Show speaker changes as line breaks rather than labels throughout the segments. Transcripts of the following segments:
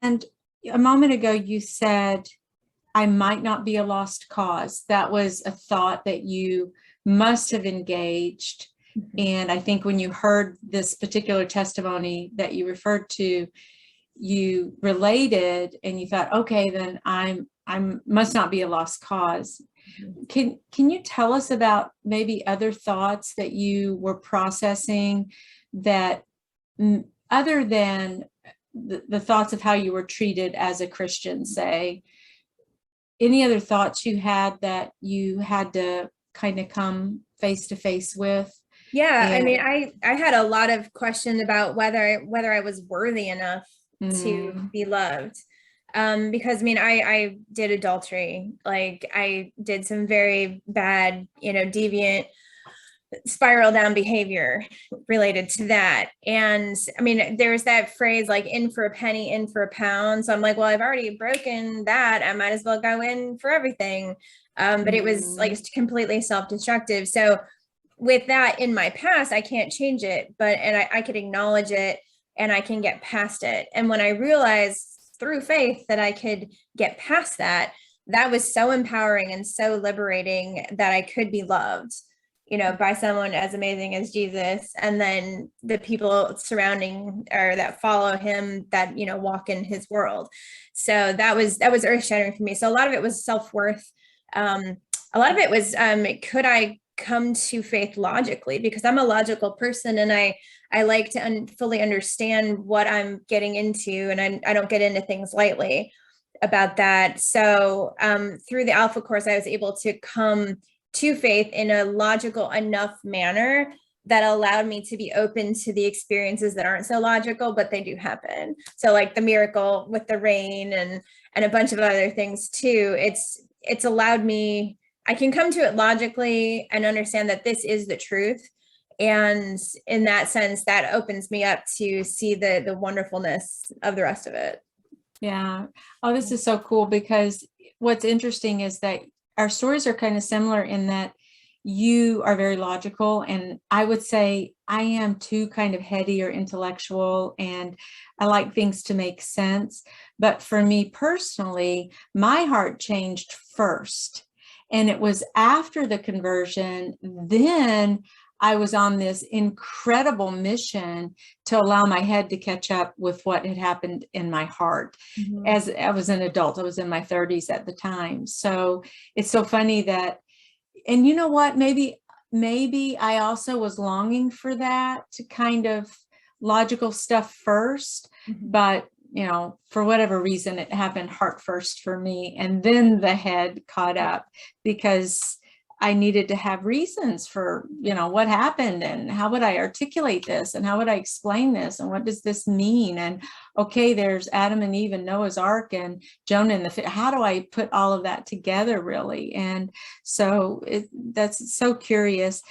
And a moment ago, you said, I might not be a lost cause. That was a thought that you must have engaged. And I think when you heard this particular testimony that you referred to, you related and you thought, okay, then I must not be a lost cause. Can you tell us about maybe other thoughts that you were processing that other than the thoughts of how you were treated as a Christian, say, any other thoughts you had that you had to kind of come face to face with?
Yeah, I mean, I had a lot of questions about whether I was worthy enough to be loved. Because I mean, I did adultery, like I did some very bad, deviant spiral down behavior related to that. And I mean, there's that phrase like in for a penny, in for a pound. So I'm like, well, I've already broken that. I might as well go in for everything. But it was like completely self-destructive. So with that in my past, I can't change it, and I could acknowledge it and I can get past it. And when I realized through faith that I could get past that, that was so empowering and so liberating that I could be loved, by someone as amazing as Jesus. And then the people surrounding or that follow him that, walk in his world. So that was earth shattering for me. So a lot of it was self-worth. A lot of it was, could I come to faith logically? Because I'm a logical person and I like to fully understand what I'm getting into, and I don't get into things lightly about that. So through the Alpha course, I was able to come to faith in a logical enough manner that allowed me to be open to the experiences that aren't so logical, but they do happen. So like the miracle with the rain and a bunch of other things too, it's allowed me, I can come to it logically and understand that this is the truth. And in that sense, that opens me up to see the wonderfulness of the rest of it.
Yeah. Oh, this is so cool, because what's interesting is that our stories are kind of similar in that you are very logical, and I would say I am too, kind of heady or intellectual, and I like things to make sense. But for me personally, my heart changed first. And it was after the conversion, then I was on this incredible mission to allow my head to catch up with what had happened in my heart. As I was an adult, I was in my 30s at the time. So it's so funny that, and you know what, maybe I also was longing for that kind of logical stuff first, but for whatever reason, it happened heart first for me. And then the head caught up, because I needed to have reasons for, what happened, and how would I articulate this, and how would I explain this, and what does this mean? And okay, there's Adam and Eve and Noah's Ark and Jonah and the fish. How do I put all of that together, really? And so that's so curious.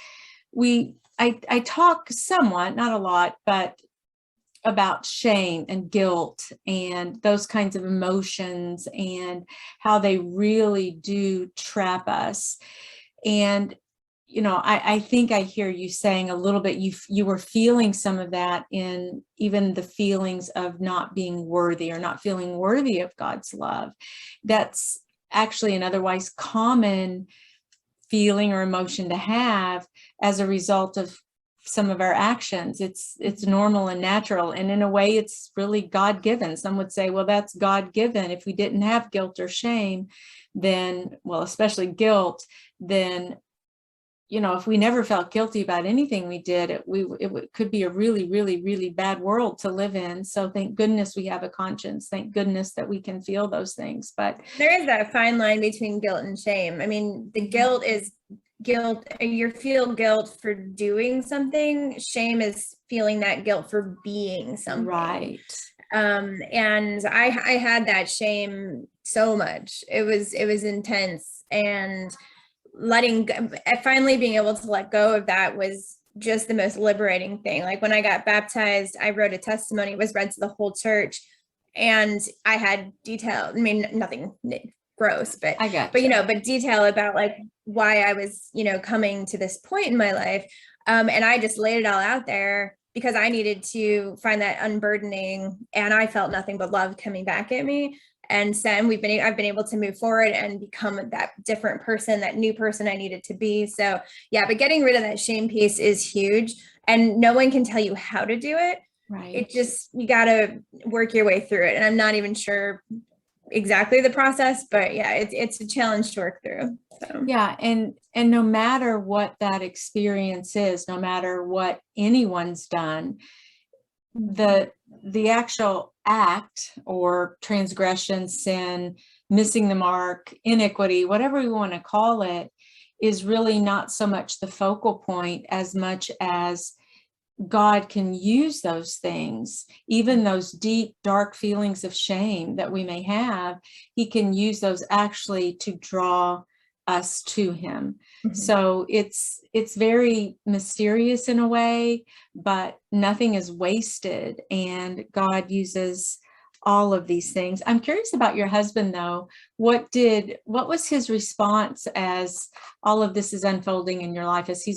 I talk somewhat, not a lot, but about shame and guilt and those kinds of emotions and how they really do trap us. And, I think I hear you saying a little bit, you were feeling some of that in even the feelings of not being worthy or not feeling worthy of God's love. That's actually an otherwise common feeling or emotion to have as a result of some of our actions. It's normal and natural. And in a way, it's really God-given. Some would say, well, that's God-given. If we didn't have guilt or shame, then, well, especially guilt, then, if we never felt guilty about anything we did, it could be a really, really, really bad world to live in. So thank goodness we have a conscience. Thank goodness that we can feel those things. But
there is that fine line between guilt and shame. I mean, the guilt is guilt. You feel guilt for doing something. Shame is feeling that guilt for being something.
Right.
And I had that shame so much. It was intense, and finally being able to let go of that was just the most liberating thing. Like when I got baptized, I wrote a testimony, it was read to the whole church, and I had detail, I mean, nothing gross, but detail about like why I was, coming to this point in my life. And I just laid it all out there because I needed to find that unburdening, and I felt nothing but love coming back at me. And so I've been able to move forward and become that different person, that new person I needed to be. So yeah, but getting rid of that shame piece is huge, and no one can tell you how to do it.
Right.
It just, you got to work your way through it. And I'm not even sure exactly the process, but yeah, it's a challenge to work through. So.
Yeah. And no matter what that experience is, no matter what anyone's done, the actual act or transgression, sin, missing the mark, iniquity, whatever we want to call it, is really not so much the focal point as much as God can use those things, even those deep, dark feelings of shame that we may have. He can use those actually to draw us to him. Mm-hmm. So it's very mysterious in a way, but nothing is wasted, and God uses all of these things. I'm curious about your husband though. What was his response as all of this is unfolding in your life, as he's